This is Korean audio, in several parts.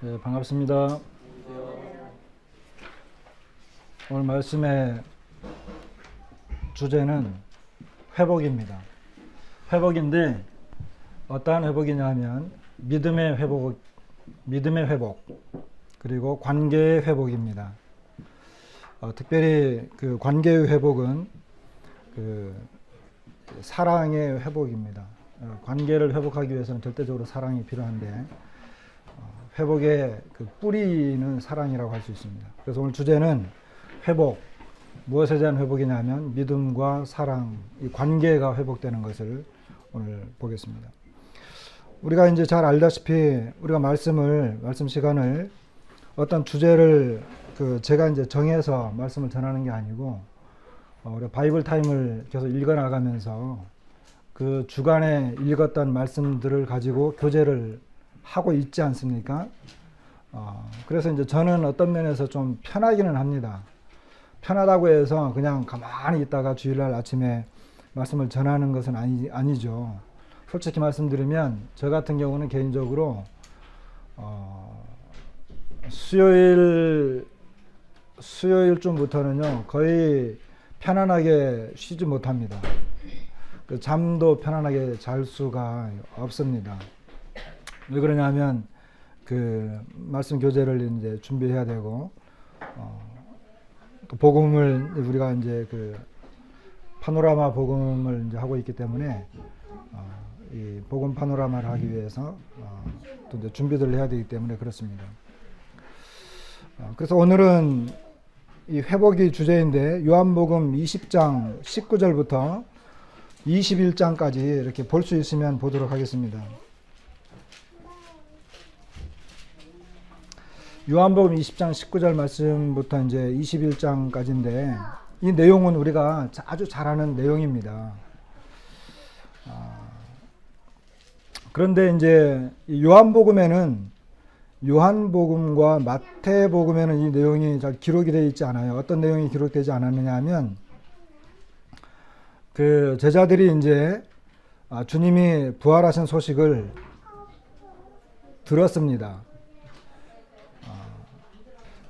네, 반갑습니다. 오늘 말씀의 주제는 회복입니다. 회복인데 어떠한 회복이냐 하면 믿음의 회복, 그리고 관계의 회복입니다. 특별히 그 관계의 회복은 그 사랑의 회복입니다. 관계를 회복하기 위해서는 절대적으로 사랑이 필요한데 회복의 그 뿌리는 사랑이라고 할 수 있습니다. 그래서 오늘 주제는 회복, 무엇에 대한 회복이냐면 믿음과 사랑, 이 관계가 회복되는 것을 오늘 보겠습니다. 우리가 이제 잘 알다시피 우리가 말씀 시간을 어떤 주제를 제가 이제 정해서 말씀을 전하는 게 아니고 우리가 바이블 타임을 계속 읽어 나가면서 그 주간에 읽었던 말씀들을 가지고 교제를 하고 있지 않습니까? 그래서 이제 저는 어떤 면에서 좀 편하기는 합니다. 편하다고 해서 그냥 가만히 있다가 주일날 아침에 말씀을 전하는 것은 아니죠. 솔직히 말씀드리면 저 같은 경우는 개인적으로 수요일쯤부터는요 거의 편안하게 쉬지 못합니다. 잠도 편안하게 잘 수가 없습니다. 왜 그러냐면 그 말씀 교재를 이제 준비해야 되고 또 복음을 우리가 이제 그 파노라마 복음을 이제 하고 있기 때문에 이 복음 파노라마를 하기 위해서 또 이제 준비를 해야 되기 때문에 그렇습니다. 그래서 오늘은 이 회복이 주제인데 요한복음 20장 19절부터 21장까지 이렇게 볼 수 있으면 보도록 하겠습니다. 요한복음 20장 19절 말씀부터 이제 21장까지인데 이 내용은 우리가 아주 잘 아는 내용입니다. 그런데 이제 요한복음에는 요한복음과 마태복음에는 이 내용이 잘 기록이 되어 있지 않아요. 어떤 내용이 기록되지 않았느냐 하면 그 제자들이 이제 주님이 부활하신 소식을 들었습니다.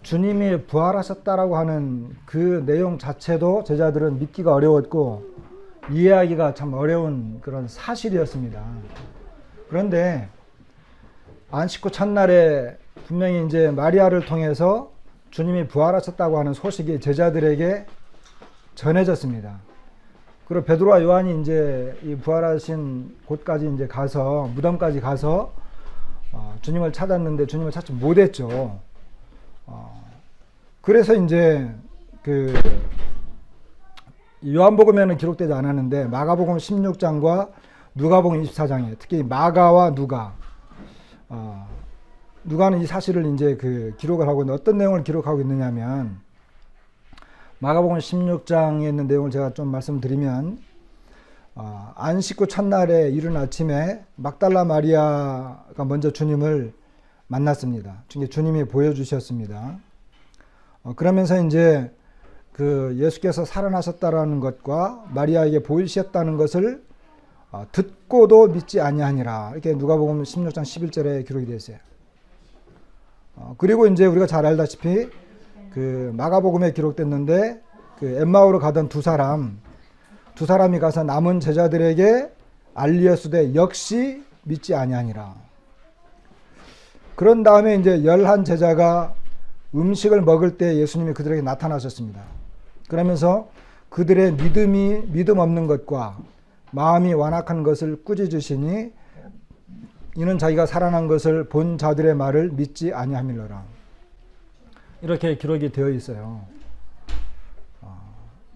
주님이 부활하셨다라고 하는 그 내용 자체도 제자들은 믿기가 어려웠고 이해하기가 참 어려운 그런 사실이었습니다. 그런데 안식 후 첫날에 분명히 이제 마리아를 통해서 주님이 부활하셨다고 하는 소식이 제자들에게 전해졌습니다. 그리고 베드로와 요한이 이제 이 부활하신 곳까지 이제 가서 무덤까지 가서 주님을 찾았는데 주님을 찾지 못했죠. 그래서 이제 그 요한복음에는 기록되지 않았는데 마가복음 16장과 누가복음 24장에 특히 마가와 누가는 이 사실을 이제 그 기록을 하고 있는데 어떤 내용을 기록하고 있느냐면 마가복음 16장에 있는 내용을 제가 좀 말씀드리면 안식 후 첫날에 이른 아침에 막달라 마리아가 먼저 주님을 만났습니다. 주님이 보여주셨습니다. 그러면서 이제 그 예수께서 살아나셨다라는 것과 마리아에게 보이셨다는 것을 듣고도 믿지 아니하니라 이렇게 누가복음 16장 11절에 기록이 되어 있어요. 그리고 이제 우리가 잘 알다시피 그 마가복음에 기록됐는데 그 엠마오로 가던 두 사람이 가서 남은 제자들에게 알리었으되 역시 믿지 아니하니라. 그런 다음에 이제 11 제자가 음식을 먹을 때 예수님이 그들에게 나타나셨습니다. 그러면서 그들의 믿음 없는 것과 마음이 완악한 것을 꾸짖으시니 이는 자기가 살아난 것을 본 자들의 말을 믿지 아니함이로라. 이렇게 기록이 되어 있어요.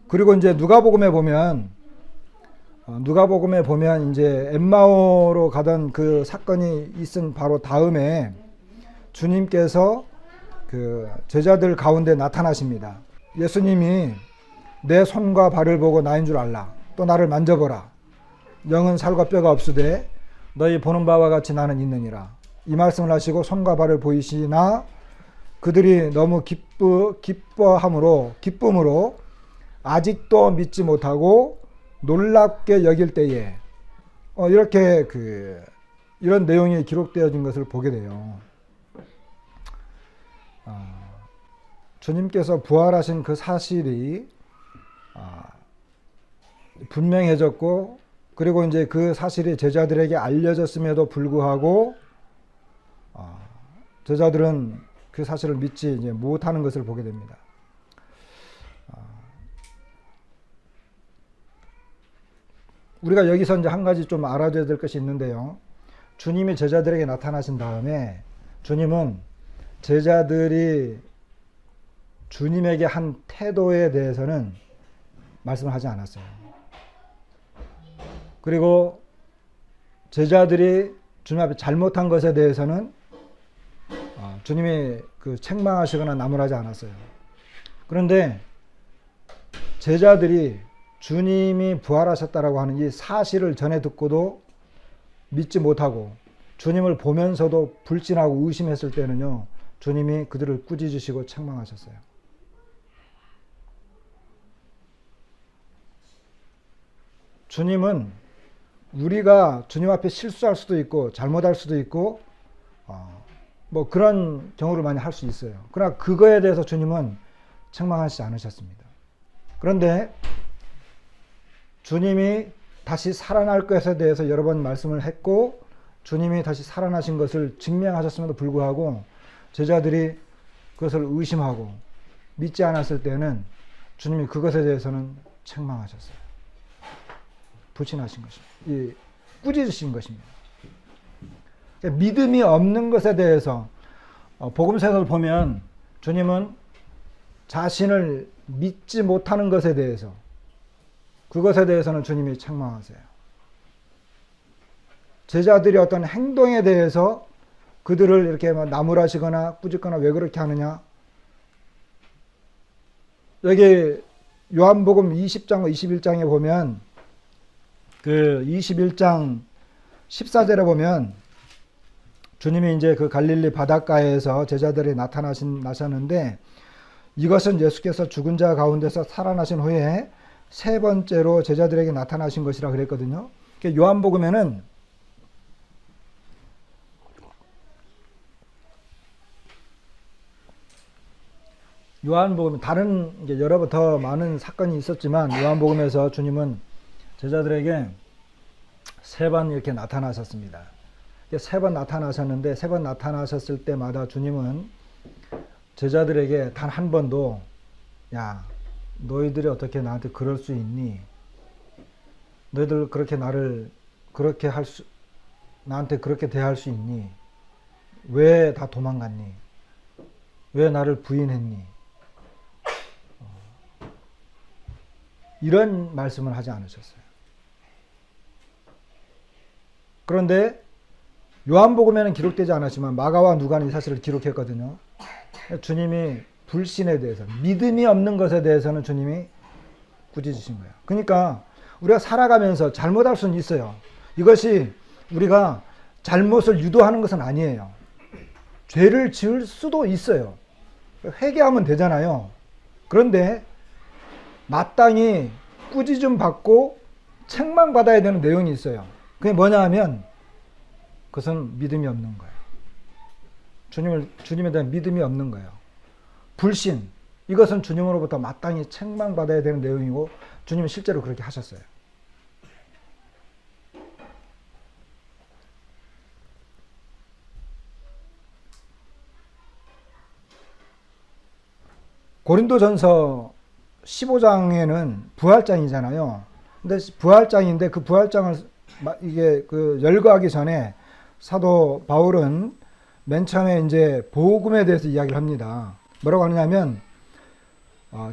그리고 이제 누가복음에 보면 이제 엠마오로 가던 그 사건이 있은 바로 다음에 주님께서 그 제자들 가운데 나타나십니다. 예수님이 내 손과 발을 보고 나인 줄 알라. 또 나를 만져보라. 영은 살과 뼈가 없으되 너희 보는 바와 같이 나는 있느니라. 이 말씀을 하시고 손과 발을 보이시나 그들이 너무 기쁨으로 아직도 믿지 못하고 놀랍게 여길 때에 이렇게 이런 내용이 기록되어진 것을 보게 돼요. 주님께서 부활하신 그 사실이 분명해졌고, 그리고 이제 그 사실이 제자들에게 알려졌음에도 불구하고 제자들은 그 사실을 믿지 이제 못하는 것을 보게 됩니다. 우리가 여기서 이제 한 가지 좀 알아둬야 될 것이 있는데요. 주님이 제자들에게 나타나신 다음에 주님은 제자들이 주님에게 한 태도에 대해서는 말씀을 하지 않았어요. 그리고 제자들이 주님 앞에 잘못한 것에 대해서는 주님이 그 책망하시거나 나무라지 않았어요. 그런데 제자들이 주님이 부활하셨다라고 하는 이 사실을 전해 듣고도 믿지 못하고 주님을 보면서도 불신하고 의심했을 때는요, 주님이 그들을 꾸짖으시고 책망하셨어요. 주님은 우리가 주님 앞에 실수할 수도 있고 잘못할 수도 있고 뭐 그런 경우를 많이 할 수 있어요. 그러나 그거에 대해서 주님은 책망하시지 않으셨습니다. 그런데 주님이 다시 살아날 것에 대해서 여러 번 말씀을 했고 주님이 다시 살아나신 것을 증명하셨음에도 불구하고 제자들이 그것을 의심하고 믿지 않았을 때는 주님이 그것에 대해서는 책망하셨어요. 불신하신 것입니다. 꾸짖으신 것입니다. 믿음이 없는 것에 대해서 복음서를 보면 주님은 자신을 믿지 못하는 것에 대해서 그것에 대해서는 주님이 책망하세요. 제자들이 어떤 행동에 대해서 그들을 이렇게 나무라시거나 꾸짖거나 왜 그렇게 하느냐. 여기 요한복음 20장 21장에 보면 그 21장 14절에 보면 주님이 이제 그 갈릴리 바닷가에서 제자들이 나타나셨는데 이것은 예수께서 죽은 자 가운데서 살아나신 후에 세 번째로 제자들에게 나타나신 것이라 그랬거든요. 요한복음에는 다른 이제 여러 번 더 많은 사건이 있었지만 요한복음에서 주님은 제자들에게 세 번 이렇게 나타나셨습니다. 세 번 나타나셨는데 세 번 나타나셨을 때마다 주님은 제자들에게 단 한 번도 야, 너희들이 어떻게 나한테 그럴 수 있니? 너희들 그렇게 나를 그렇게 나한테 그렇게 대할 수 있니? 왜 다 도망갔니? 왜 나를 부인했니? 이런 말씀을 하지 않으셨어요. 그런데 요한복음에는 기록되지 않았지만 마가와 누가는 이 사실을 기록했거든요. 주님이 불신에 대해서, 믿음이 없는 것에 대해서는 주님이 꾸짖으신 거예요. 그러니까 우리가 살아가면서 잘못할 수는 있어요. 이것이 우리가 잘못을 유도하는 것은 아니에요. 죄를 지을 수도 있어요. 회개하면 되잖아요. 그런데 마땅히 꾸짖음 받고 책망받아야 되는 내용이 있어요. 그게 뭐냐 하면 그것은 믿음이 없는 거예요. 주님에 대한 믿음이 없는 거예요. 불신, 이것은 주님으로부터 마땅히 책망받아야 되는 내용이고 주님은 실제로 그렇게 하셨어요. 고린도전서 15장에는 부활장이잖아요. 근데 부활장인데 그 부활장을 이게 그 열거하기 전에 사도 바울은 맨 처음에 이제 복음에 대해서 이야기를 합니다. 뭐라고 하느냐면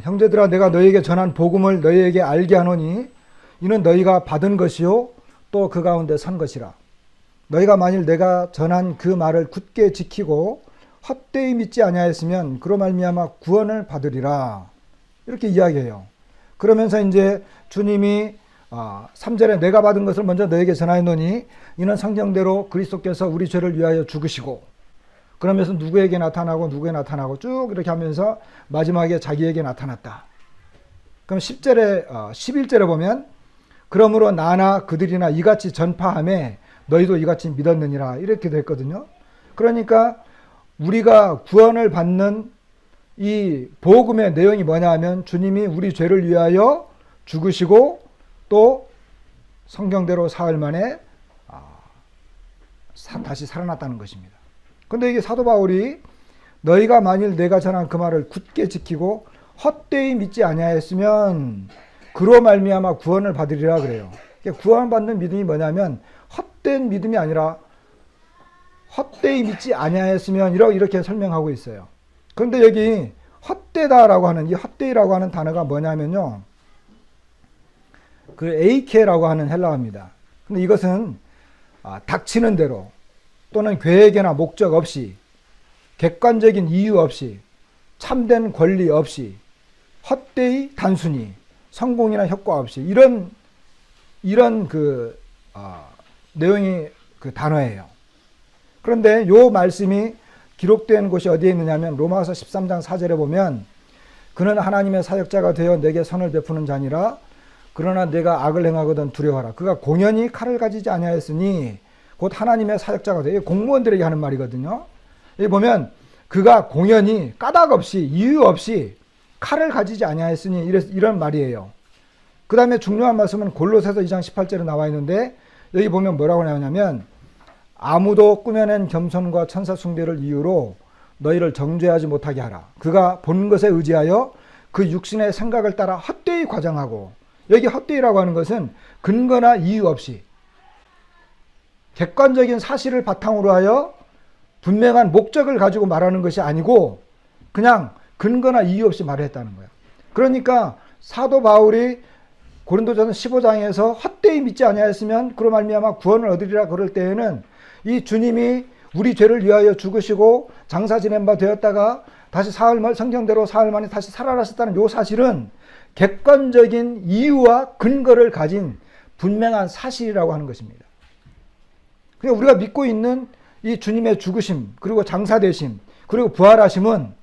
형제들아 내가 너희에게 전한 복음을 너희에게 알게 하노니 이는 너희가 받은 것이요 또 그 가운데 선 것이라. 너희가 만일 내가 전한 그 말을 굳게 지키고 헛되이 믿지 아니하였으면 그로 말미암아 구원을 받으리라. 이렇게 이야기해요. 그러면서 이제 주님이 3절에 내가 받은 것을 먼저 너에게 전하였노니 이는 성경대로 그리스도께서 우리 죄를 위하여 죽으시고, 그러면서 누구에게 나타나고 누구에게 나타나고 쭉 이렇게 하면서 마지막에 자기에게 나타났다. 그럼 11절에 보면 그러므로 나나 그들이나 이같이 전파하매 너희도 이같이 믿었느니라 이렇게 됐거든요. 그러니까 우리가 구원을 받는 이 복음의 내용이 뭐냐 하면 주님이 우리 죄를 위하여 죽으시고 또 성경대로 사흘 만에 다시 살아났다는 것입니다. 그런데 이게 사도 바울이 너희가 만일 내가 전한 그 말을 굳게 지키고 헛되이 믿지 아니하였으면 그로 말미암아 구원을 받으리라 그래요. 구원받는 믿음이 뭐냐면 헛된 믿음이 아니라 헛되이 믿지 아니하였으면 이렇게 설명하고 있어요. 그런데 여기 헛되다라고 하는 이 헛되이라고 하는 단어가 뭐냐면요. 그 에이케라고 하는 헬라어입니다. 근데 이것은 닥치는 대로 또는 계획이나 목적 없이 객관적인 이유 없이 참된 권리 없이 헛되이 단순히 성공이나 효과 없이 이런 내용이 그 단어예요. 그런데 요 말씀이 기록된 곳이 어디에 있느냐면 로마서 13장 4절에 보면 그는 하나님의 사역자가 되어 내게 선을 베푸는 자니라. 그러나 내가 악을 행하거든 두려워하라. 그가 공연히 칼을 가지지 아니하였으니 곧 하나님의 사역자가 되어 공무원들에게 하는 말이거든요. 여기 보면 그가 공연히 까닭 없이 이유 없이 칼을 가지지 아니하였으니 이런 말이에요. 그 다음에 중요한 말씀은 골로새서 2장 18절에 나와 있는데 여기 보면 뭐라고 나오냐면 아무도 꾸며낸 겸손과 천사 숭배를 이유로 너희를 정죄하지 못하게 하라. 그가 본 것에 의지하여 그 육신의 생각을 따라 헛되이 과장하고, 여기 헛되이라고 하는 것은 근거나 이유 없이 객관적인 사실을 바탕으로 하여 분명한 목적을 가지고 말하는 것이 아니고 그냥 근거나 이유 없이 말을 했다는 거예요. 그러니까 사도 바울이 고린도전서 15장에서 헛되이 믿지 아니하였으면 그로 말미암아 구원을 얻으리라 그럴 때에는 이 주님이 우리 죄를 위하여 죽으시고 장사 지낸 바 되었다가 다시 성경대로 사흘 만에 다시 살아나셨다는 이 사실은 객관적인 이유와 근거를 가진 분명한 사실이라고 하는 것입니다. 그러니까 우리가 믿고 있는 이 주님의 죽으심, 그리고 장사되심, 그리고 부활하심은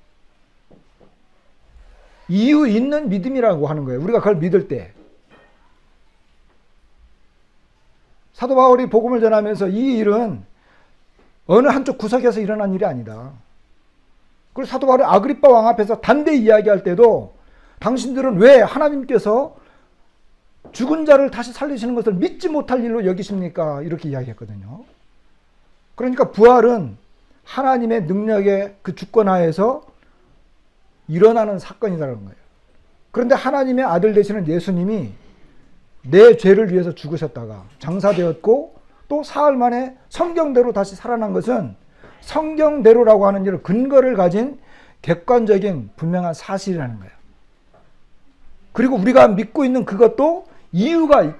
이유 있는 믿음이라고 하는 거예요. 우리가 그걸 믿을 때. 사도 바울이 복음을 전하면서 이 일은 어느 한쪽 구석에서 일어난 일이 아니다. 그리고 사도 바울이 아그리빠 왕 앞에서 단대히 이야기할 때도 당신들은 왜 하나님께서 죽은 자를 다시 살리시는 것을 믿지 못할 일로 여기십니까? 이렇게 이야기했거든요. 그러니까 부활은 하나님의 능력의 그 주권하에서 일어나는 사건이라는 거예요. 그런데 하나님의 아들 되시는 예수님이 내 죄를 위해서 죽으셨다가 장사되었고 또 사흘 만에 성경대로 다시 살아난 것은 성경대로라고 하는 일을 근거를 가진 객관적인 분명한 사실이라는 거예요. 그리고 우리가 믿고 있는 그것도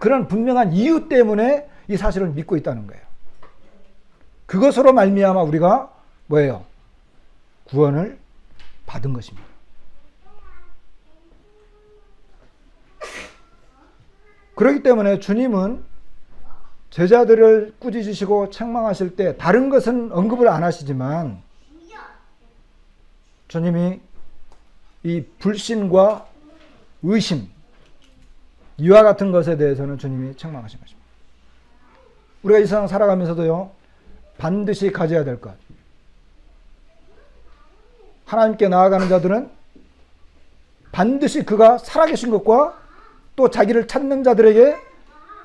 그런 분명한 이유 때문에 이 사실을 믿고 있다는 거예요. 그것으로 말미암아 우리가 뭐예요? 구원을 받은 것입니다. 그렇기 때문에 주님은 제자들을 꾸짖으시고 책망하실 때 다른 것은 언급을 안 하시지만 주님이 이 불신과 의심, 이와 같은 것에 대해서는 주님이 책망하신 것입니다. 우리가 이 세상 살아가면서도요, 반드시 가져야 될 것. 하나님께 나아가는 자들은 반드시 그가 살아계신 것과 또 자기를 찾는 자들에게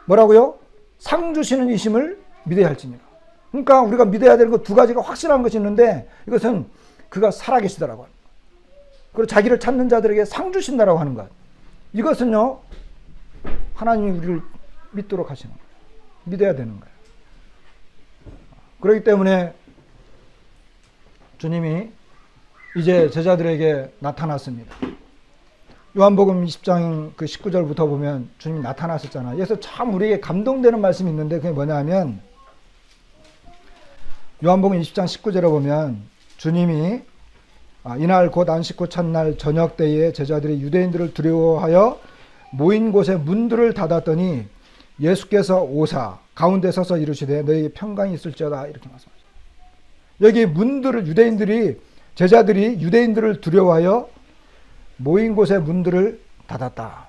뭐라고요? 상 주시는 이심을 믿어야 할지니라. 그러니까 우리가 믿어야 될 것 두 가지가 확실한 것이 있는데 이것은 그가 살아계시다라고 하는 것. 그리고 자기를 찾는 자들에게 상 주신다라고 하는 것. 이것은요, 하나님이 우리를 믿도록 하시는 거예요. 믿어야 되는 거예요. 그렇기 때문에 주님이 이제 제자들에게 나타났습니다. 요한복음 20장 그 19절부터 보면 주님이 나타나셨잖아요. 그래서 참 우리에게 감동되는 말씀이 있는데 그게 뭐냐 하면 요한복음 20장 19절에 보면 주님이 이날 곧 안식 후 첫날 저녁 때에 제자들이 유대인들을 두려워하여 모인 곳에 문들을 닫았더니 예수께서 오사 가운데 서서 이르시되 너희에게 평강이 있을지어다 이렇게 말씀하셨어요. 여기 제자들이 유대인들을 두려워하여 모인 곳의 문들을 닫았다.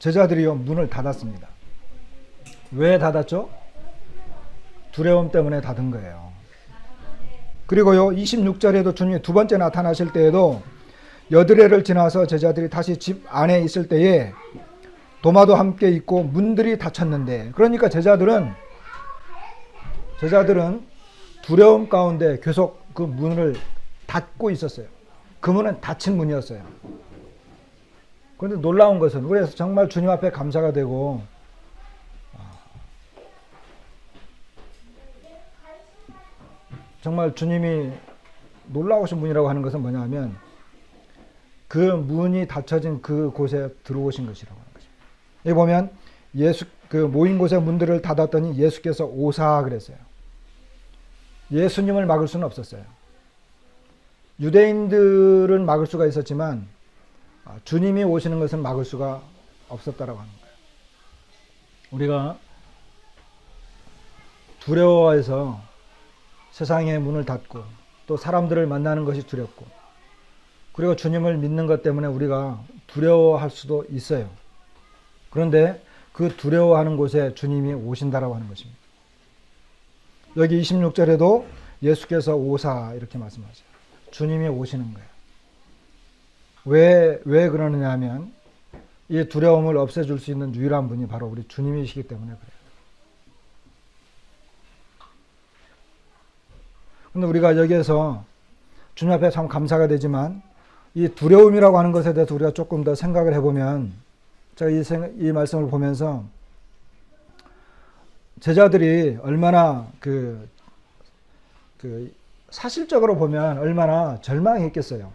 제자들이요 문을 닫았습니다. 왜 닫았죠? 두려움 때문에 닫은 거예요. 그리고요 26절에도 주님이 두 번째 나타나실 때에도 여드레를 지나서 제자들이 다시 집 안에 있을 때에 도마도 함께 있고 문들이 닫혔는데, 그러니까 제자들은 두려움 가운데 계속 그 문을 닫고 있었어요. 그 문은 닫힌 문이었어요. 그런데 놀라운 것은, 우리에서 정말 주님 앞에 감사가 되고 정말 주님이 놀라우신 분이라고 하는 것은 뭐냐면 그 문이 닫혀진 그 곳에 들어오신 것이라고 하는 것입니다. 여기 보면 그 모인 곳의 문들을 닫았더니 예수께서 오사 그랬어요. 예수님을 막을 수는 없었어요. 유대인들은 막을 수가 있었지만 주님이 오시는 것은 막을 수가 없었다라고 하는 거예요. 우리가 두려워해서 세상의 문을 닫고 또 사람들을 만나는 것이 두렵고, 그리고 주님을 믿는 것 때문에 우리가 두려워할 수도 있어요. 그런데 그 두려워하는 곳에 주님이 오신다라고 하는 것입니다. 여기 26절에도 예수께서 오사 이렇게 말씀하세요. 주님이 오시는 거예요. 왜 그러느냐 하면 이 두려움을 없애줄 수 있는 유일한 분이 바로 우리 주님이시기 때문에 그래요. 근데 우리가 여기에서 주님 앞에 참 감사가 되지만 이 두려움이라고 하는 것에 대해서 우리가 조금 더 생각을 해보면, 제가 이 말씀을 보면서 제자들이 얼마나 사실적으로 보면 얼마나 절망했겠어요.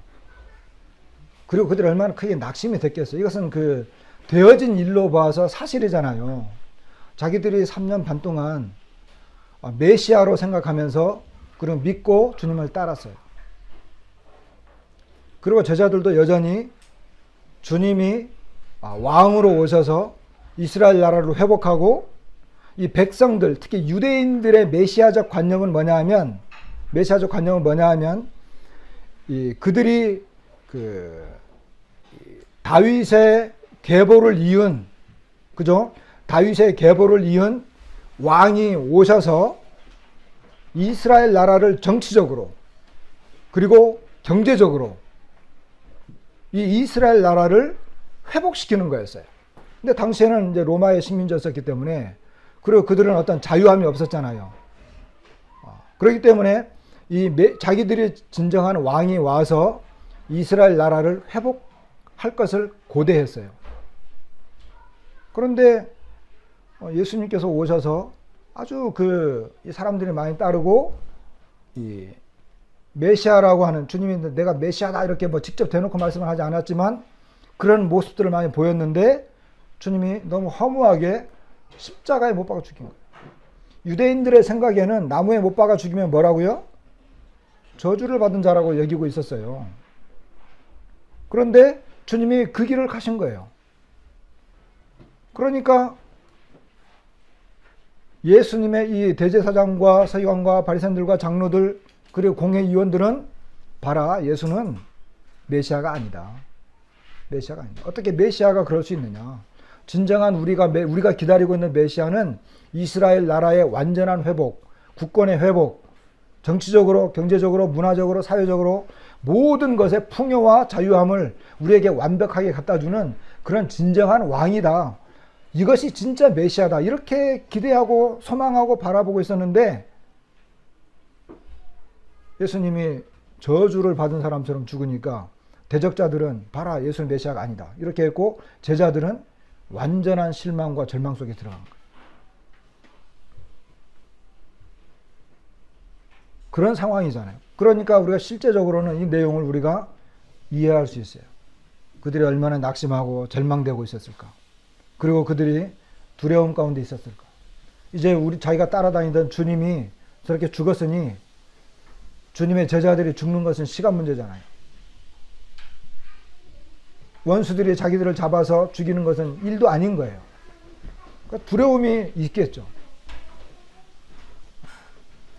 그리고 그들이 얼마나 크게 낙심이 됐겠어요. 이것은 되어진 일로 봐서 사실이잖아요. 자기들이 3년 반 동안 메시아로 생각하면서 그리고 믿고 주님을 따랐어요. 그리고 제자들도 여전히 주님이 왕으로 오셔서 이스라엘 나라를 회복하고 이 백성들, 특히 유대인들의 메시아적 관념은 뭐냐 하면 그들이 다윗의 계보를 이은, 그죠? 다윗의 계보를 이은 왕이 오셔서 이스라엘 나라를 정치적으로 그리고 경제적으로 이 이스라엘 나라를 회복시키는 거였어요. 근데 당시에는 이제 로마의 식민지였었기 때문에, 그리고 그들은 어떤 자유함이 없었잖아요. 그렇기 때문에 자기들이 진정한 왕이 와서 이스라엘 나라를 회복할 것을 고대했어요. 그런데 예수님께서 오셔서 아주 이 사람들이 많이 따르고 이 메시아라고 하는, 주님이 내가 메시아다 이렇게 뭐 직접 대놓고 말씀을 하지 않았지만 그런 모습들을 많이 보였는데 주님이 너무 허무하게 십자가에 못 박아 죽인 거예요. 유대인들의 생각에는 나무에 못 박아 죽이면 뭐라고요? 저주를 받은 자라고 여기고 있었어요. 그런데 주님이 그 길을 가신 거예요. 그러니까 예수님의 이 대제사장과 서기관과 바리새인들과 장로들 그리고 공회의원들은 봐라, 예수는 메시아가 아니다. 메시아가 아니다. 어떻게 메시아가 그럴 수 있느냐? 진정한 우리가 기다리고 있는 메시아는 이스라엘 나라의 완전한 회복, 국권의 회복, 정치적으로, 경제적으로, 문화적으로, 사회적으로 모든 것의 풍요와 자유함을 우리에게 완벽하게 갖다주는 그런 진정한 왕이다. 이것이 진짜 메시아다. 이렇게 기대하고 소망하고 바라보고 있었는데 예수님이 저주를 받은 사람처럼 죽으니까 대적자들은 봐라, 예수는 메시아가 아니다. 이렇게 했고 제자들은 완전한 실망과 절망 속에 들어간 거예요. 그런 상황이잖아요. 그러니까 우리가 실제적으로는 이 내용을 우리가 이해할 수 있어요. 그들이 얼마나 낙심하고 절망되고 있었을까. 그리고 그들이 두려움 가운데 있었을까. 이제 자기가 따라다니던 주님이 저렇게 죽었으니 주님의 제자들이 죽는 것은 시간 문제잖아요. 원수들이 자기들을 잡아서 죽이는 것은 일도 아닌 거예요. 그러니까 두려움이 있겠죠.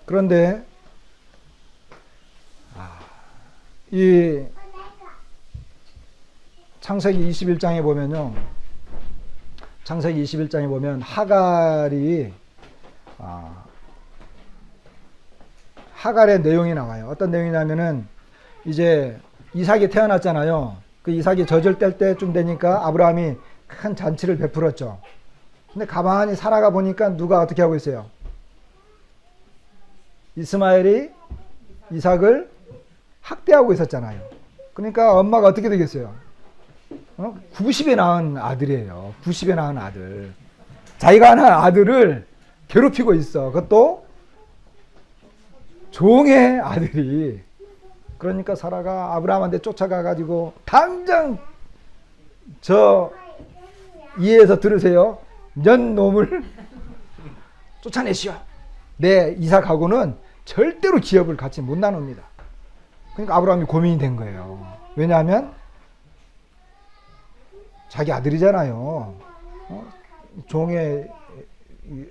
그런데 이 창세기 21장에 보면요, 창세기 21장에 보면 하갈이 하갈의 내용이 나와요. 어떤 내용이냐면은 이제 이삭이 태어났잖아요. 그 이삭이 젖을 뗄 때쯤 되니까 아브라함이 큰 잔치를 베풀었죠. 근데 가만히 살아가 보니까 누가 어떻게 하고 있어요? 이스마엘이 이삭을 학대하고 있었잖아요. 그러니까 엄마가 어떻게 되겠어요? 90에 낳은 아들이에요. 90에 낳은 아들. 자기가 낳은 아들을 괴롭히고 있어. 그것도 종의 아들이. 그러니까 사라가 아브라함한테 쫓아가가지고 당장 저 이해해서 들으세요. 년놈을 쫓아내시오. 내 이삭하고는 절대로 기업을 같이 못 나눕니다. 그러니까 아브라함이 고민이 된 거예요. 왜냐하면 자기 아들이잖아요. 종의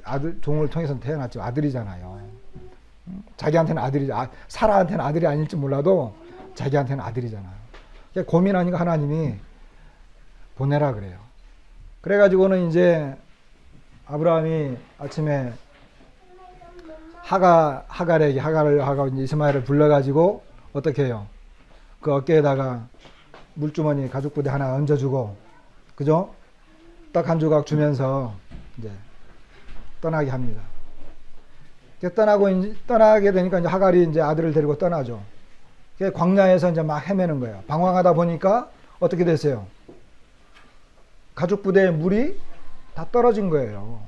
아들, 종을 통해서 태어났죠. 아들이잖아요. 자기한테는 아들이, 사라한테는 아들이 아닐지 몰라도 자기한테는 아들이잖아요. 그러니까 고민하니까 하나님이 보내라 그래요. 그래가지고는 이제 아브라함이 아침에 하갈을 하고 이제 이스마엘을 불러가지고 어떻게 해요? 그 어깨에다가 물주머니 가죽부대 하나 얹어주고, 그죠? 딱 한 조각 주면서 이제 떠나게 합니다. 떠나게 되니까 이제 하갈이 이제 아들을 데리고 떠나죠. 광야에서 이제 막 헤매는 거예요. 방황하다 보니까 어떻게 됐어요? 가죽부대에 물이 다 떨어진 거예요.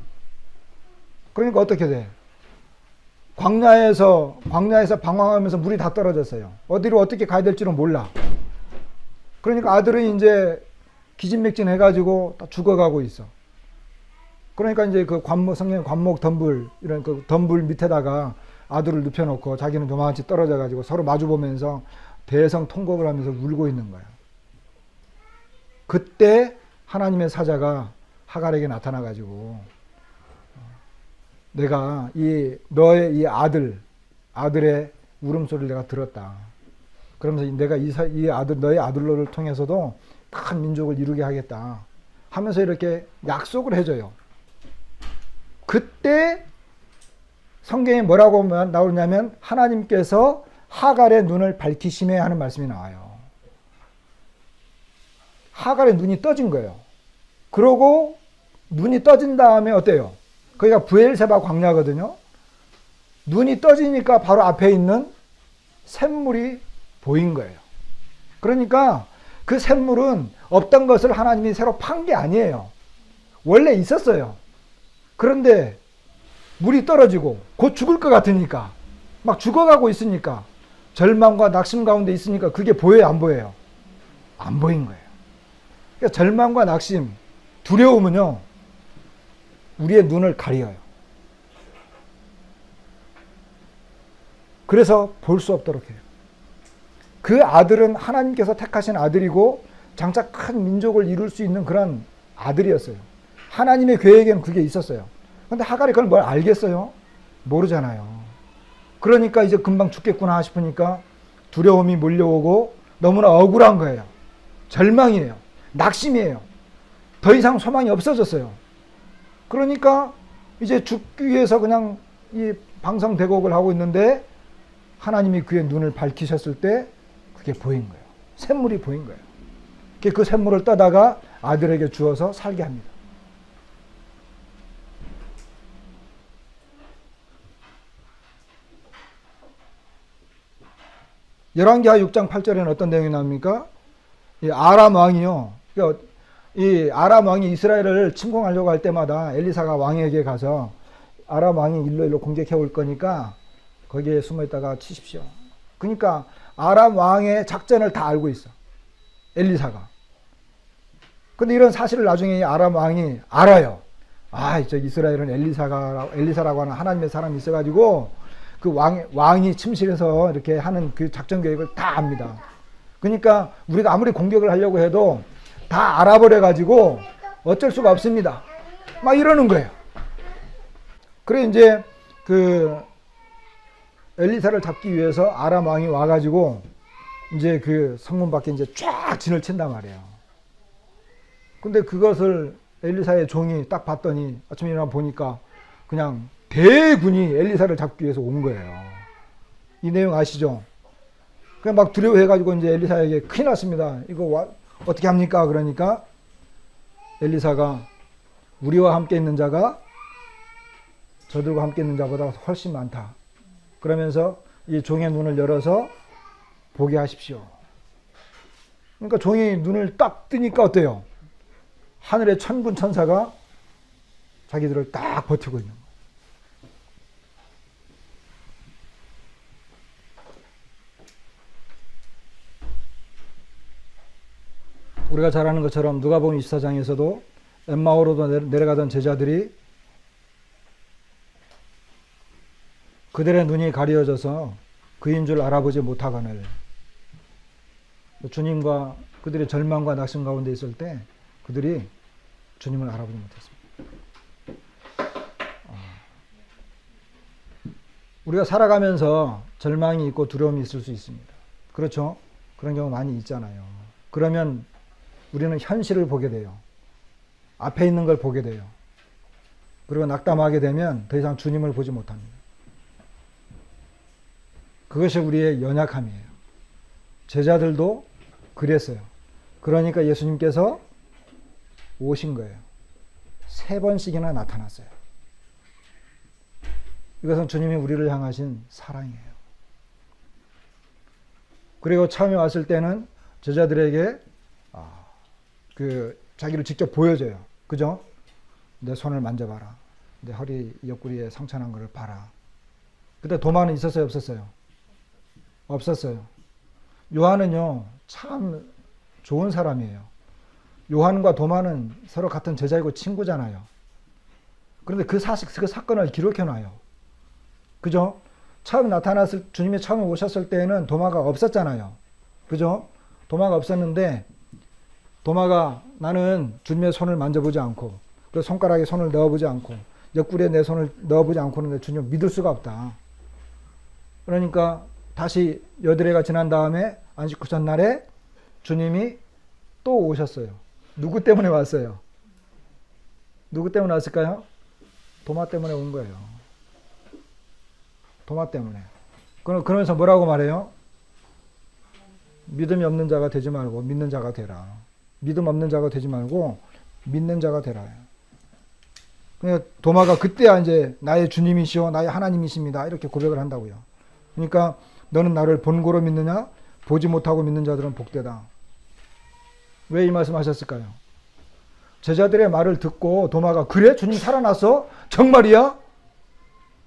그러니까 어떻게 돼? 광야에서 방황하면서 물이 다 떨어졌어요. 어디로 어떻게 가야 될지는 몰라. 그러니까 아들은 이제 기진맥진 해가지고 다 죽어가고 있어. 그러니까 이제 그 성경 관목 덤불, 이런 그 덤불 밑에다가 아들을 눕혀놓고 자기는 요만치 떨어져가지고 서로 마주보면서 대성 통곡을 하면서 울고 있는 거야. 그때 하나님의 사자가 하갈에게 나타나가지고 내가 너의 이 아들의 울음소리를 내가 들었다. 그러면서 내가 너의 아들로를 통해서도 큰 민족을 이루게 하겠다 하면서 이렇게 약속을 해줘요. 그때 성경에 뭐라고 나오냐면 하나님께서 하갈의 눈을 밝히심에 하는 말씀이 나와요. 하갈의 눈이 떠진 거예요. 그러고 눈이 떠진 다음에 어때요? 거기가 브엘세바 광야거든요. 눈이 떠지니까 바로 앞에 있는 샘물이 보인 거예요. 그러니까 그 샘물은 없던 것을 하나님이 새로 판 게 아니에요. 원래 있었어요. 그런데 물이 떨어지고 곧 죽을 것 같으니까, 막 죽어가고 있으니까, 절망과 낙심 가운데 있으니까 그게 보여요, 안 보여요? 안 보인 거예요. 그러니까 절망과 낙심, 두려움은요, 우리의 눈을 가려요. 그래서 볼 수 없도록 해요. 그 아들은 하나님께서 택하신 아들이고 장차 큰 민족을 이룰 수 있는 그런 아들이었어요. 하나님의 계획에는 그게 있었어요. 그런데 하갈이 그걸 뭘 알겠어요? 모르잖아요. 그러니까 이제 금방 죽겠구나 싶으니까 두려움이 몰려오고 너무나 억울한 거예요. 절망이에요. 낙심이에요. 더 이상 소망이 없어졌어요. 그러니까 이제 죽기 위해서 그냥 이 방성대곡을 하고 있는데 하나님이 그의 눈을 밝히셨을 때 그게 보인 거예요. 샘물이 보인 거예요. 그 샘물을 떠다가 아들에게 주어서 살게 합니다. 열왕기하 6장 8절에는 어떤 내용이 나옵니까? 이 아람 왕이요. 그러니까 이 아람 왕이 이스라엘을 침공하려고 할 때마다 엘리사가 왕에게 가서 아람 왕이 일로 공격해 올 거니까 거기에 숨어 있다가 치십시오. 그러니까 아람 왕의 작전을 다 알고 있어. 엘리사가. 근데 이런 사실을 나중에 아람 왕이 알아요. 저 이스라엘은 엘리사라고 하는 하나님의 사람이 있어가지고 그 왕이 침실에서 이렇게 하는 그 작전 계획을 다 압니다. 그러니까 우리가 아무리 공격을 하려고 해도 다 알아버려가지고 어쩔 수가 없습니다. 막 이러는 거예요. 그래 이제 그 엘리사를 잡기 위해서 아람 왕이 와가지고 이제 그 성문 밖에 이제 쫙 진을 친단 말이에요. 근데 그것을 엘리사의 종이 딱 봤더니 아침에 일어나 보니까 그냥 대군이 엘리사를 잡기 위해서 온 거예요. 이 내용 아시죠? 그냥 막 두려워해가지고 이제 엘리사에게 큰일 났습니다. 이거 어떻게 합니까? 그러니까 엘리사가 우리와 함께 있는 자가 저들과 함께 있는 자보다 훨씬 많다. 그러면서 이 종의 눈을 열어서 보게 하십시오. 그러니까 종이 눈을 딱 뜨니까 어때요? 하늘의 천군 천사가 자기들을 딱 버티고 있는 거예요. 우리가 잘 아는 것처럼 누가복음 24장에서도 엠마오로도 내려가던 제자들이 그들의 눈이 가려져서 그인 줄 알아보지 못하거늘 주님과 그들의 절망과 낙심 가운데 있을 때 그들이 주님을 알아보지 못했습니다. 우리가 살아가면서 절망이 있고 두려움이 있을 수 있습니다. 그렇죠? 그런 경우 많이 있잖아요. 그러면 우리는 현실을 보게 돼요. 앞에 있는 걸 보게 돼요. 그리고 낙담하게 되면 더 이상 주님을 보지 못합니다. 그것이 우리의 연약함이에요. 제자들도 그랬어요. 그러니까 예수님께서 오신 거예요. 3번씩이나 나타났어요. 이것은 주님이 우리를 향하신 사랑이에요. 그리고 처음에 왔을 때는 제자들에게 자기를 직접 보여줘요. 그죠? 내 손을 만져봐라. 내 허리 옆구리에 상처난 것을 봐라. 그때 도마는 있었어요? 없었어요? 없었어요. 요한은요, 참 좋은 사람이에요. 요한과 도마는 서로 같은 제자이고 친구잖아요. 그런데 그 사건을 기록해놔요. 그죠? 주님이 처음 오셨을 때에는 도마가 없었잖아요. 그죠? 도마가 없었는데, 도마가 나는 주님의 손을 만져보지 않고, 그 손가락에 손을 넣어보지 않고, 옆구리에 내 손을 넣어보지 않고는 주님을 믿을 수가 없다. 그러니까 다시 여드레가 지난 다음에 안식 후 전날에 주님이 또 오셨어요. 누구 때문에 왔어요? 누구 때문에 왔을까요? 도마 때문에 온 거예요. 도마 때문에. 그러면서 뭐라고 말해요? 믿음이 없는 자가 되지 말고 믿는 자가 되라. 믿음 없는 자가 되지 말고 믿는 자가 되라. 그러니까 도마가 그때야 이제 나의 주님이시오, 나의 하나님이십니다. 이렇게 고백을 한다고요. 그러니까 너는 나를 본고로 믿느냐? 보지 못하고 믿는 자들은 복되다. 왜 이 말씀 하셨을까요? 제자들의 말을 듣고 도마가 그래? 주님 살아났어? 정말이야?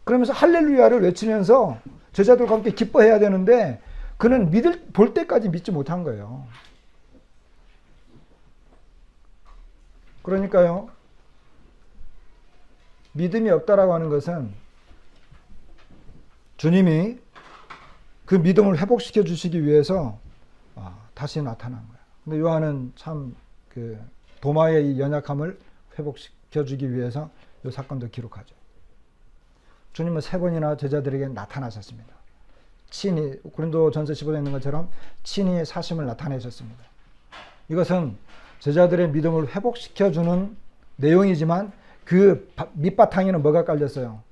그러면서 할렐루야를 외치면서 제자들과 함께 기뻐해야 되는데 그는 볼 때까지 믿지 못한 거예요. 그러니까요, 믿음이 없다라고 하는 것은 주님이 그 믿음을 회복시켜 주시기 위해서 다시 나타난 거예요. 근데 요한은 참 도마의 이 연약함을 회복시켜 주기 위해서 이 사건도 기록하죠. 주님은 3번이나 제자들에게 나타나셨습니다. 친히 고린도전서 15장에 있는 것처럼 친히 사심을 나타내셨습니다. 이것은 제자들의 믿음을 회복시켜 주는 내용이지만 그 밑바탕에는 뭐가 깔렸어요?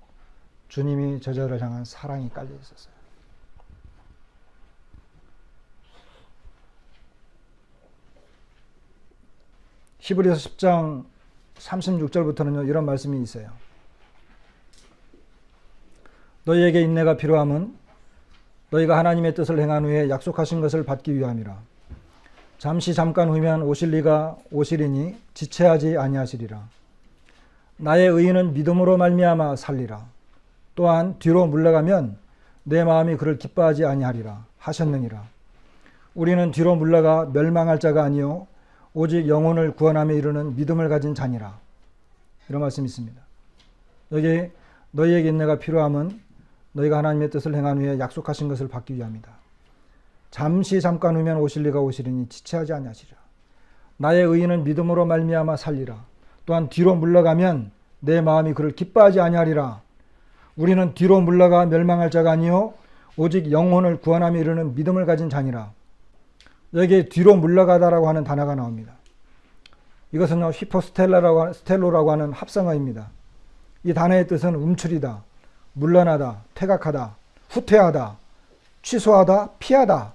주님이 제자들을 향한 사랑이 깔려 있었어요. 히브리서 10장 36절부터는요, 이런 말씀이 있어요. 너희에게 인내가 필요함은 너희가 하나님의 뜻을 행한 후에 약속하신 것을 받기 위함이라. 잠시 잠깐 후면 오실 이가 오시리니 지체하지 아니하시리라. 나의 의인은 믿음으로 말미암아 살리라. 또한 뒤로 물러가면 내 마음이 그를 기뻐하지 아니하리라 하셨느니라. 우리는 뒤로 물러가 멸망할 자가 아니요 오직 영혼을 구원함에 이르는 믿음을 가진 자니라. 이런 말씀이 있습니다. 여기 너희에게 인내가 필요함은 너희가 하나님의 뜻을 행한 후에 약속하신 것을 받기 위함이다. 잠시 잠깐 후면 오실 이가 오시리니 지체하지 아니하시리라. 나의 의인은 믿음으로 말미암아 살리라. 또한 뒤로 물러가면 내 마음이 그를 기뻐하지 아니하리라. 우리는 뒤로 물러가 멸망할 자가 아니요 오직 영혼을 구원함에 이르는 믿음을 가진 자니라. 여기에 뒤로 물러가다라고 하는 단어가 나옵니다. 이것은요, 스텔로라고 하는 합성어입니다. 이 단어의 뜻은 움츠리다, 물러나다, 퇴각하다, 후퇴하다, 취소하다, 피하다,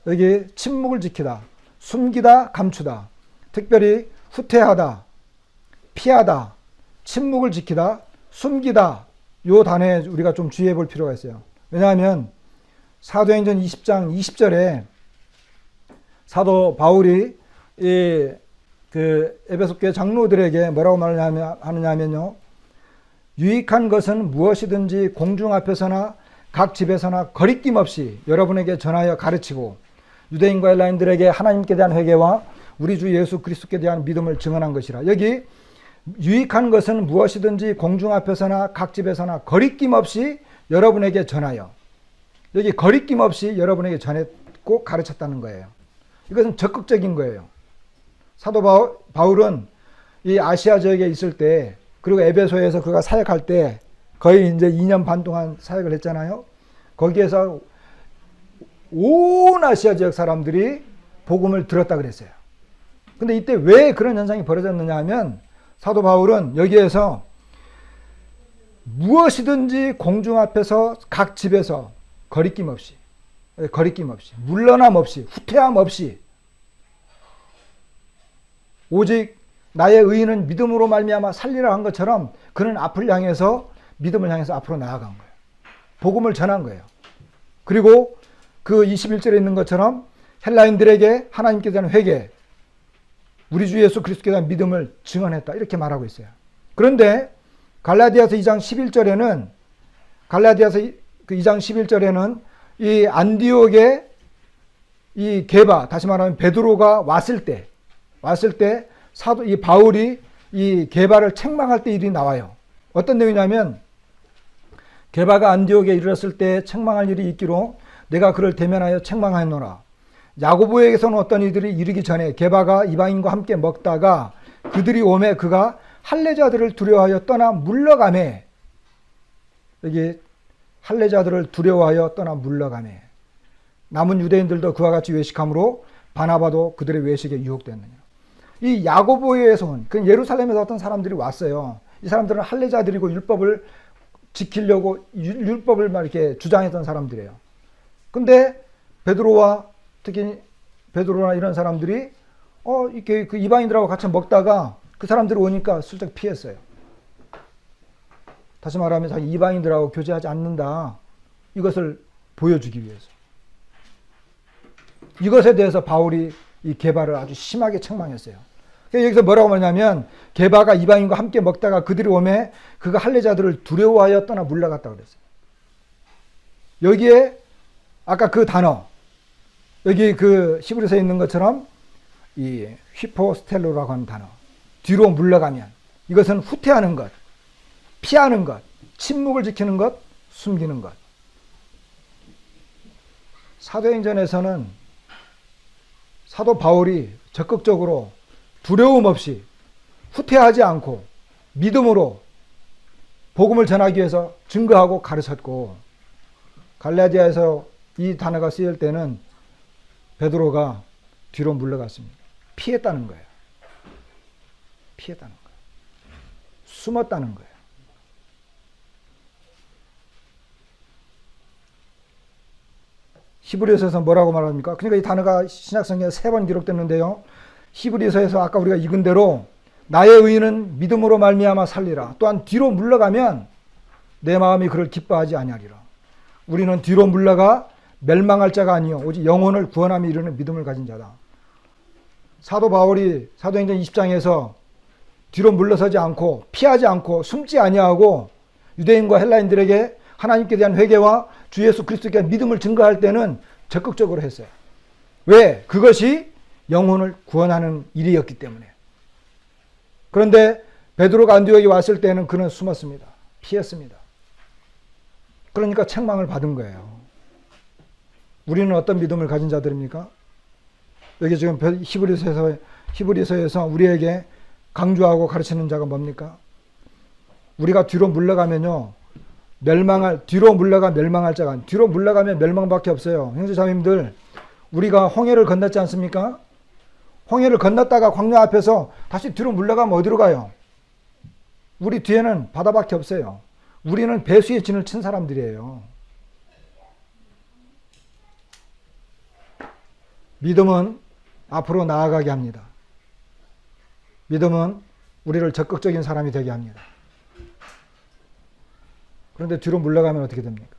여기 침묵을 지키다, 숨기다, 감추다. 특별히 후퇴하다, 피하다, 침묵을 지키다, 숨기다, 요 단어에 우리가 좀 주의해 볼 필요가 있어요. 왜냐하면 사도행전 20장 20절에 사도 바울이 그 에베소 교회 장로들에게 뭐라고 하느냐면요, 유익한 것은 무엇이든지 공중 앞에서나 각 집에서나 거리낌 없이 여러분에게 전하여 가르치고 유대인과 헬라인들에게 하나님께 대한 회개와 우리 주 예수 그리스도께 대한 믿음을 증언한 것이라. 여기 유익한 것은 무엇이든지 공중 앞에서나 각 집에서나 거리낌 없이 여러분에게 전하여, 여기 거리낌 없이 여러분에게 전했고 가르쳤다는 거예요. 이것은 적극적인 거예요. 사도 바울은 이 아시아 지역에 있을 때, 그리고 에베소에서 그가 사역할 때 거의 이제 2년 반 동안 사역을 했잖아요. 거기에서 온 아시아 지역 사람들이 복음을 들었다 그랬어요. 근데 이때 왜 그런 현상이 벌어졌느냐 하면 사도 바울은 여기에서 무엇이든지 공중 앞에서 각 집에서 거리낌 없이, 물러남 없이, 후퇴함 없이, 오직 나의 의인은 믿음으로 말미암아 살리라 한 것처럼 그는 앞을 향해서 믿음을 향해서 앞으로 나아간 거예요. 복음을 전한 거예요. 그리고 그 21절에 있는 것처럼 헬라인들에게 하나님께 대한 회개, 우리 주 예수 그리스도께 대한 믿음을 증언했다, 이렇게 말하고 있어요. 그런데 갈라디아서 2장 11절에는 이 안디옥에 이 게바, 다시 말하면 베드로가 왔을 때 사도 이 바울이 이 게바를 책망할 때 일이 나와요. 어떤 내용이냐면 게바가 안디옥에 이르렀을 때 책망할 일이 있기로 내가 그를 대면하여 책망하였노라. 야고보에게서는 어떤 이들이 이르기 전에 게바가 이방인과 함께 먹다가 그들이 오매 그가 할례자들을 두려워하여 떠나 물러가매. 여기 할례자들을 두려워하여 떠나 물러가매. 남은 유대인들도 그와 같이 외식함으로 바나바도 그들의 외식에 유혹됐느냐. 이 야고보에서 온, 그 예루살렘에서 어떤 사람들이 왔어요. 이 사람들은 할례자들이고 율법을 지키려고 율법을 막 이렇게 주장했던 사람들이에요. 근데 베드로와 특히 베드로나 이런 사람들이 이렇게 그 이방인들하고 같이 먹다가 그 사람들이 오니까 슬쩍 피했어요. 다시 말하면 자기 이방인들하고 교제하지 않는다, 이것을 보여주기 위해서. 이것에 대해서 바울이 이 게바를 아주 심하게 책망했어요. 여기서 뭐라고 말하냐면 게바가 이방인과 함께 먹다가 그들이 오매 그가 할례자들을 두려워하여 떠나 물러갔다 그랬어요. 여기에 아까 그 단어, 여기 그 히브리서에 있는 것처럼 이 휘포스텔로라고 하는 단어, 뒤로 물러가면, 이것은 후퇴하는 것, 피하는 것, 침묵을 지키는 것, 숨기는 것. 사도행전에서는 사도 바울이 적극적으로 두려움 없이 후퇴하지 않고 믿음으로 복음을 전하기 위해서 증거하고 가르쳤고, 갈라디아에서 이 단어가 쓰일 때는 베드로가 뒤로 물러갔습니다. 피했다는 거예요. 피했다는 거예요. 숨었다는 거예요. 히브리서에서 뭐라고 말합니까? 그러니까 이 단어가 신약성경에 3번 기록됐는데요. 히브리서에서 아까 우리가 읽은 대로 나의 의인은 믿음으로 말미암아 살리라. 또한 뒤로 물러가면 내 마음이 그를 기뻐하지 아니하리라. 우리는 뒤로 물러가 멸망할 자가 아니요 오직 영혼을 구원함에 이르는 믿음을 가진 자다. 사도 바울이 사도행전 20장에서 뒤로 물러서지 않고 피하지 않고 숨지 아니하고 유대인과 헬라인들에게 하나님께 대한 회개와 주 예수 그리스도께 대한 믿음을 증거할 때는 적극적으로 했어요. 왜? 그것이 영혼을 구원하는 일이었기 때문에. 그런데 베드로가 안디옥에 왔을 때는 그는 숨었습니다. 피했습니다. 그러니까 책망을 받은 거예요. 우리는 어떤 믿음을 가진 자들입니까? 여기 지금 히브리서에서 우리에게 강조하고 가르치는 자가 뭡니까? 우리가 뒤로 물러가면요, 뒤로 물러가 멸망할 자가, 뒤로 물러가면 멸망밖에 없어요. 형제 자매님들, 우리가 홍해를 건넜지 않습니까? 홍해를 건넜다가 광야 앞에서 다시 뒤로 물러가면 어디로 가요? 우리 뒤에는 바다밖에 없어요. 우리는 배수의 진을 친 사람들이에요. 믿음은 앞으로 나아가게 합니다. 믿음은 우리를 적극적인 사람이 되게 합니다. 그런데 뒤로 물러가면 어떻게 됩니까?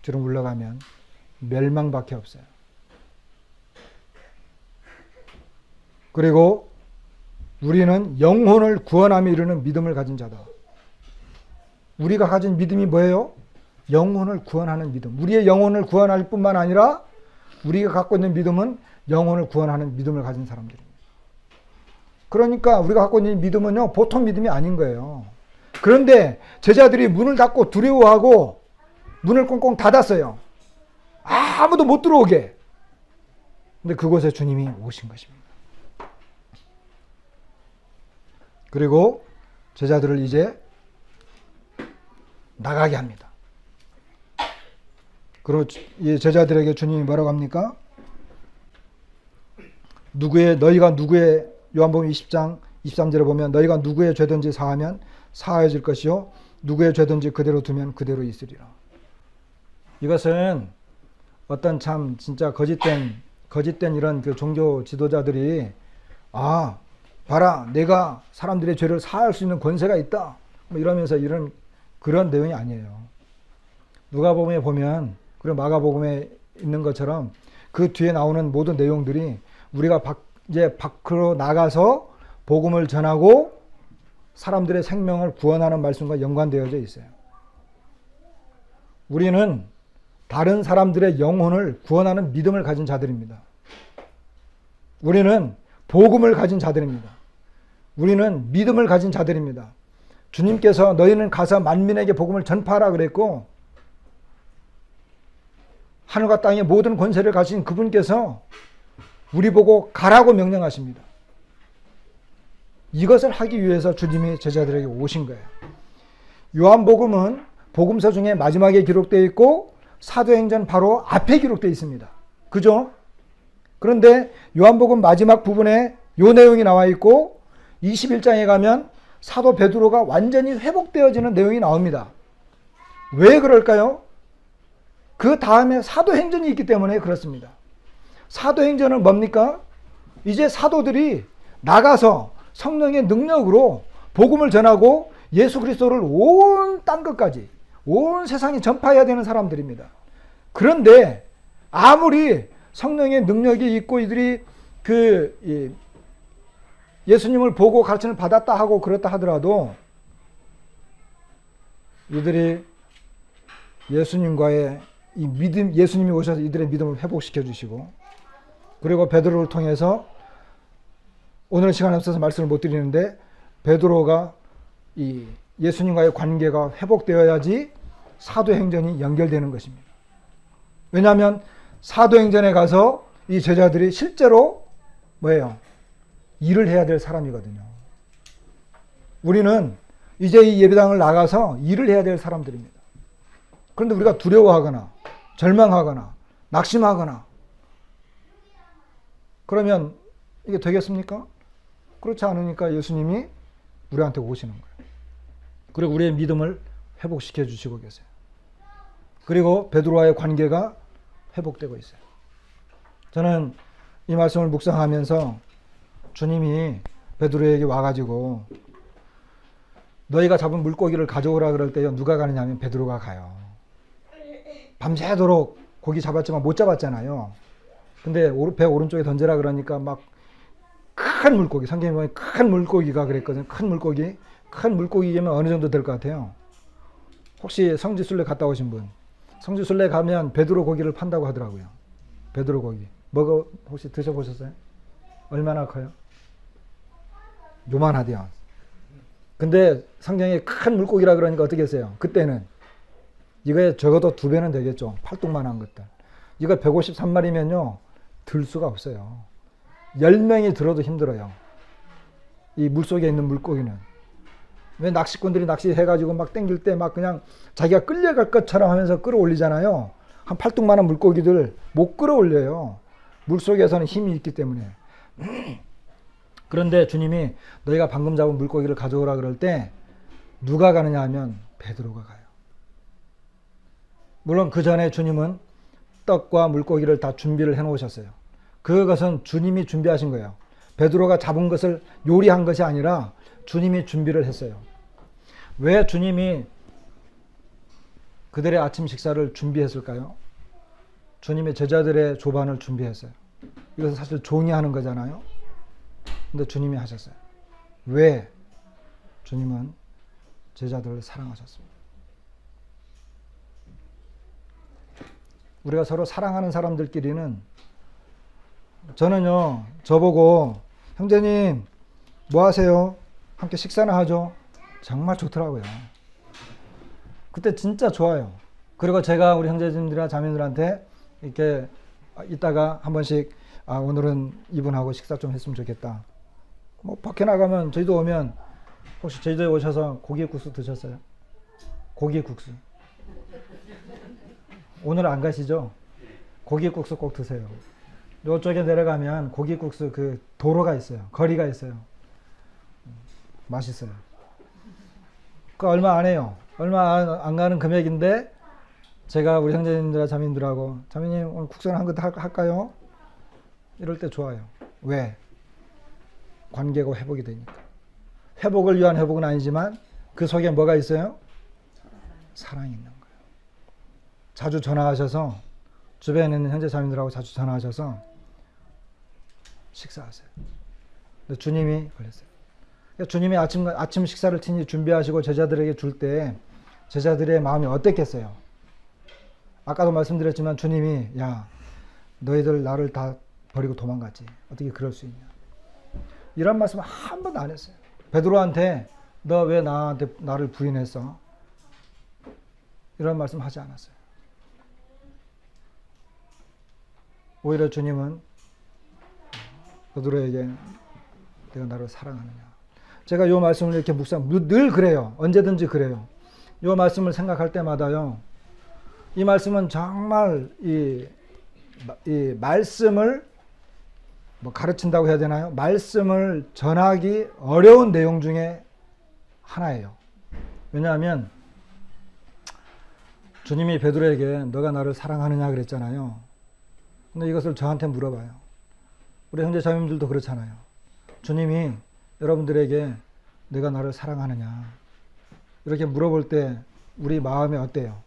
뒤로 물러가면 멸망밖에 없어요. 그리고 우리는 영혼을 구원함에 이르는 믿음을 가진 자다. 우리가 가진 믿음이 뭐예요? 영혼을 구원하는 믿음. 우리의 영혼을 구원할 뿐만 아니라 우리가 갖고 있는 믿음은 영혼을 구원하는 믿음을 가진 사람들입니다. 그러니까 우리가 갖고 있는 믿음은요, 보통 믿음이 아닌 거예요. 그런데 제자들이 문을 닫고 두려워하고 문을 꽁꽁 닫았어요. 아무도 못 들어오게. 근데 그곳에 주님이 오신 것입니다. 그리고 제자들을 이제 나가게 합니다. 그리고 이 제자들에게 주님이 뭐라고 합니까? 너희가 누구의, 요한복음 20장 23절에 보면 너희가 누구의 죄든지 사하면 사하여질 것이요 누구의 죄든지 그대로 두면 그대로 있으리라. 이것은 어떤 참 진짜 거짓된 이런 그 종교 지도자들이 봐라, 내가 사람들의 죄를 사할 수 있는 권세가 있다, 뭐 이러면서 그런 내용이 아니에요. 누가복음에 보면, 그리고 마가복음에 있는 것처럼 그 뒤에 나오는 모든 내용들이 우리가 이제 밖으로 나가서 복음을 전하고 사람들의 생명을 구원하는 말씀과 연관되어져 있어요. 우리는 다른 사람들의 영혼을 구원하는 믿음을 가진 자들입니다. 우리는 복음을 가진 자들입니다. 우리는 믿음을 가진 자들입니다. 주님께서 너희는 가서 만민에게 복음을 전파하라 그랬고, 하늘과 땅의 모든 권세를 가진 그분께서 우리 보고 가라고 명령하십니다. 이것을 하기 위해서 주님이 제자들에게 오신 거예요. 요한복음은 복음서 중에 마지막에 기록되어 있고 사도행전 바로 앞에 기록되어 있습니다. 그죠? 그런데 요한복음 마지막 부분에 요 내용이 나와 있고 21장에 가면 사도 베드로가 완전히 회복되어지는 내용이 나옵니다. 왜 그럴까요? 그 다음에 사도행전이 있기 때문에 그렇습니다. 사도행전은 뭡니까? 이제 사도들이 나가서 성령의 능력으로 복음을 전하고 예수 그리스도를 온 땅끝까지, 온 세상에 전파해야 되는 사람들입니다. 그런데 아무리 성령의 능력이 있고 이들이 예수님을 보고 가르침을 받았다 하고 그렇다 하더라도 이들이 예수님과의 이 믿음, 예수님이 오셔서 이들의 믿음을 회복시켜 주시고, 그리고 베드로를 통해서, 오늘 시간이 없어서 말씀을 못 드리는데, 베드로가 이 예수님과의 관계가 회복되어야지 사도행전이 연결되는 것입니다. 왜냐하면 사도행전에 가서 이 제자들이 실제로 뭐예요? 일을 해야 될 사람이거든요. 우리는 이제 이 예배당을 나가서 일을 해야 될 사람들입니다. 그런데 우리가 두려워하거나 절망하거나 낙심하거나 그러면 이게 되겠습니까? 그렇지 않으니까 예수님이 우리한테 오시는 거예요. 그리고 우리의 믿음을 회복시켜 주시고 계세요. 그리고 베드로와의 관계가 회복되고 있어요. 저는 이 말씀을 묵상하면서 주님이 베드로에게 와가지고 너희가 잡은 물고기를 가져오라 그럴 때 누가 가느냐 하면 베드로가 가요. 밤새도록 고기 잡았지만 못 잡았잖아요. 근데 배 오른쪽에 던져라 그러니까 막 큰 물고기, 성경에 보면 큰 물고기가 그랬거든요. 큰 물고기면 어느 정도 될 것 같아요. 혹시 성지순례 갔다 오신 분? 성지순례 가면 베드로 고기를 판다고 하더라고요. 베드로 고기. 혹시 드셔보셨어요? 얼마나 커요? 요만하대요. 근데 성경에 큰 물고기라 그러니까 어떻게 했어요? 그때는 이거에 적어도 2배는 되겠죠. 팔뚝만한 것들. 이거 153마리면요 들 수가 없어요. 10명이 들어도 힘들어요. 이 물속에 있는 물고기는. 왜 낚시꾼들이 낚시해가지고 막 땡길 때 막 그냥 자기가 끌려갈 것처럼 하면서 끌어올리잖아요. 한 팔뚝만한 물고기들 못 끌어올려요. 물속에서는 힘이 있기 때문에. 그런데 주님이 너희가 방금 잡은 물고기를 가져오라 그럴 때 누가 가느냐 하면 베드로가 가요. 물론 그 전에 주님은 떡과 물고기를 다 준비를 해 놓으셨어요. 그것은 주님이 준비하신 거예요. 베드로가 잡은 것을 요리한 것이 아니라 주님이 준비를 했어요. 왜 주님이 그들의 아침 식사를 준비했을까요? 주님의 제자들의 조반을 준비했어요. 이것은 사실 종이 하는 거잖아요. 근데 주님이 하셨어요. 왜? 주님은 제자들을 사랑하셨습니다. 우리가 서로 사랑하는 사람들끼리는, 저는요, 저보고 형제님 뭐 하세요? 함께 식사나 하죠? 정말 좋더라고요. 그때 진짜 좋아요. 그리고 제가 우리 형제님들이나 자매들한테 이렇게 이따가 한 번씩 오늘은 이분하고 식사 좀 했으면 좋겠다. 뭐 밖에 나가면 제주도 오면 혹시 제주도에 오셔서 고기국수 드셨어요? 고기국수. 오늘 안 가시죠? 고기국수 꼭 드세요. 이쪽에 내려가면 고기국수 그 도로가 있어요. 거리가 있어요. 맛있어요. 그 얼마 안 해요. 얼마 안 가는 금액인데 제가 우리 형제님들과 자매님들하고 자매님 오늘 국수나 한 것 할까요? 이럴 때 좋아요. 왜? 관계가 회복이 되니까. 회복을 위한 회복은 아니지만 그 속에 뭐가 있어요? 사랑이 있는 거예요. 자주 전화하셔서 주변에 있는 형제 자매님들하고 자주 전화하셔서 식사하세요. 근데 주님이 그랬어요. 그러니까 주님이 아침 식사를 친히 준비하시고 제자들에게 줄 때 제자들의 마음이 어땠겠어요? 아까도 말씀드렸지만 주님이 야 너희들 나를 다 버리고 도망갔지. 어떻게 그럴 수 있냐. 이런 말씀 한 번도 안 했어요. 베드로한테 너 왜 나를 부인했어? 이런 말씀 하지 않았어요. 오히려 주님은 베드로에게 내가 나를 사랑하느냐. 제가 이 말씀을 이렇게 늘 그래요. 언제든지 그래요. 이 말씀을 생각할 때마다요. 이 말씀은 정말 이 말씀을 뭐 가르친다고 해야 되나요? 말씀을 전하기 어려운 내용 중에 하나예요. 왜냐하면 주님이 베드로에게 너가 나를 사랑하느냐 그랬잖아요. 근데 이것을 저한테 물어봐요. 우리 형제 자매님들도 그렇잖아요. 주님이 여러분들에게 내가 나를 사랑하느냐 이렇게 물어볼 때 우리 마음이 어때요?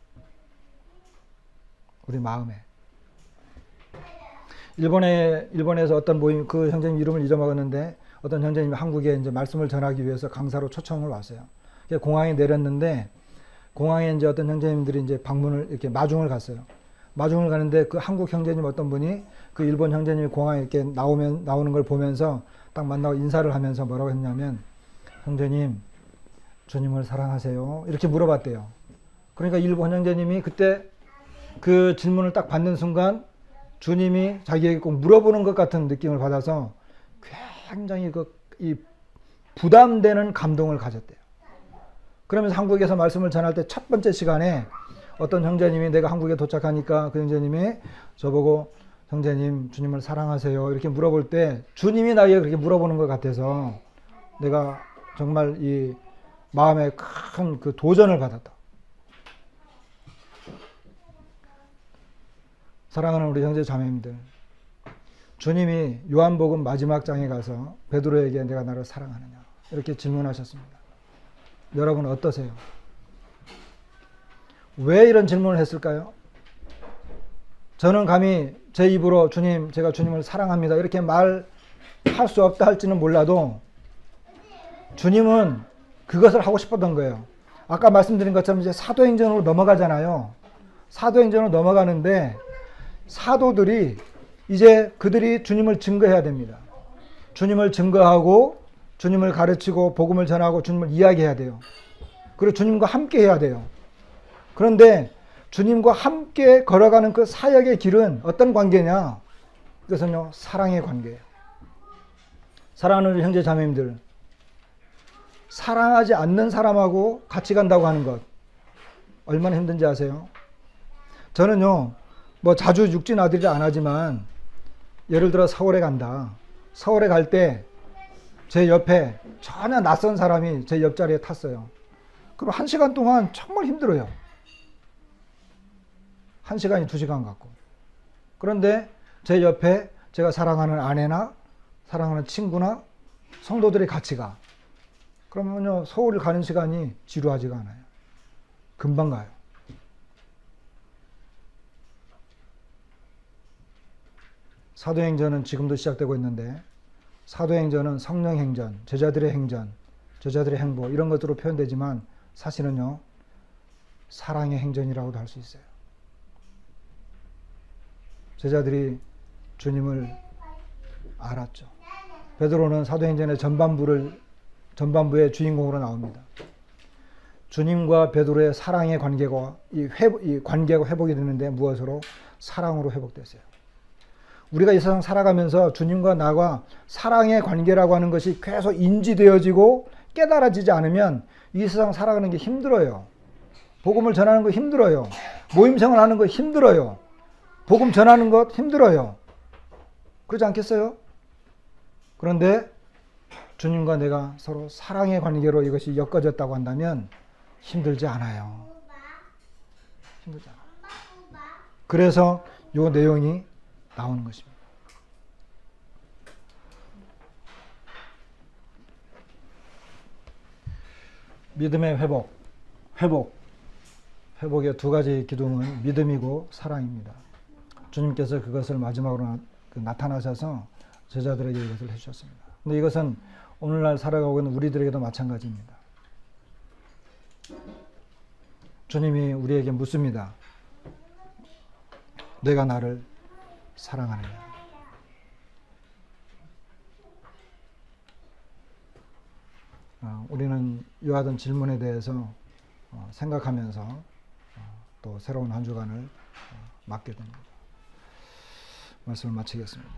우리 마음에. 일본에서 어떤 모임, 그 형제님 이름을 잊어먹었는데 어떤 형제님이 한국에 이제 말씀을 전하기 위해서 강사로 초청을 왔어요. 공항에 내렸는데 공항에 이제 어떤 형제님들이 이제 방문을 이렇게 마중을 갔어요. 마중을 가는데 그 한국 형제님 어떤 분이 그 일본 형제님이 공항에 이렇게 나오는 걸 보면서 딱 만나고 인사를 하면서 뭐라고 했냐면 형제님 주님을 사랑하세요? 이렇게 물어봤대요. 그러니까 일본 형제님이 그때 그 질문을 딱 받는 순간 주님이 자기에게 꼭 물어보는 것 같은 느낌을 받아서 굉장히 이 부담되는 감동을 가졌대요. 그러면서 한국에서 말씀을 전할 때 첫 번째 시간에 어떤 형제님이 내가 한국에 도착하니까 그 형제님이 저보고 형제님 주님을 사랑하세요? 이렇게 물어볼 때 주님이 나에게 그렇게 물어보는 것 같아서 내가 정말 이 마음에 큰 그 도전을 받았다. 사랑하는 우리 형제 자매님들, 주님이 요한복음 마지막 장에 가서 베드로에게 내가 나를 사랑하느냐 이렇게 질문하셨습니다. 여러분 어떠세요? 왜 이런 질문을 했을까요? 저는 감히 제 입으로 주님, 제가 주님을 사랑합니다 이렇게 말할 수 없다 할지는 몰라도 주님은 그것을 하고 싶었던 거예요. 아까 말씀드린 것처럼 이제 사도행전으로 넘어가잖아요. 사도행전으로 넘어가는데 사도들이 이제 그들이 주님을 증거해야 됩니다. 주님을 증거하고 주님을 가르치고 복음을 전하고 주님을 이야기해야 돼요. 그리고 주님과 함께 해야 돼요. 그런데 주님과 함께 걸어가는 그 사역의 길은 어떤 관계냐? 그것은요, 사랑의 관계예요. 사랑하는 형제 자매님들, 사랑하지 않는 사람하고 같이 간다고 하는 것 얼마나 힘든지 아세요? 저는요, 뭐 자주 육진 아들이 안 하지만 예를 들어 서울에 간다. 서울에 갈 때 제 옆에 전혀 낯선 사람이 제 옆자리에 탔어요. 그럼 1시간 동안 정말 힘들어요. 1시간이 2시간 같고. 그런데 제 옆에 제가 사랑하는 아내나 사랑하는 친구나 성도들이 같이 가. 그러면요, 서울을 가는 시간이 지루하지가 않아요. 금방 가요. 사도행전은 지금도 시작되고 있는데, 사도행전은 성령행전, 제자들의 행전, 제자들의 행보 이런 것으로 표현되지만 사실은요, 사랑의 행전이라고도 할 수 있어요. 제자들이 주님을 알았죠. 베드로는 사도행전의 전반부의 주인공으로 나옵니다. 주님과 베드로의 사랑의 관계가 이 관계가 회복이 되는데 무엇으로? 사랑으로 회복됐어요. 우리가 이 세상 살아가면서 주님과 나가 사랑의 관계라고 하는 것이 계속 인지되어지고 깨달아지지 않으면 이 세상 살아가는 게 힘들어요. 복음을 전하는 거 힘들어요. 모임생활 하는 거 힘들어요. 복음 전하는 것 힘들어요. 그러지 않겠어요? 그런데 주님과 내가 서로 사랑의 관계로 이것이 엮어졌다고 한다면 힘들지 않아요. 힘들지 않아요. 그래서 이 내용이 나오는 것입니다. 믿음의 회복의 두 가지 기둥은 믿음이고 사랑입니다. 주님께서 그것을 마지막으로 나타나셔서 제자들에게 이것을 해주셨습니다. 근데 이것은 오늘날 살아가고 있는 우리들에게도 마찬가지입니다. 주님이 우리에게 묻습니다. 내가 나를 사랑하느냐? 우리는 이와 같은 질문에 대해서 생각하면서 또 새로운 한 주간을 맞게 됩니다. 말씀을 마치겠습니다.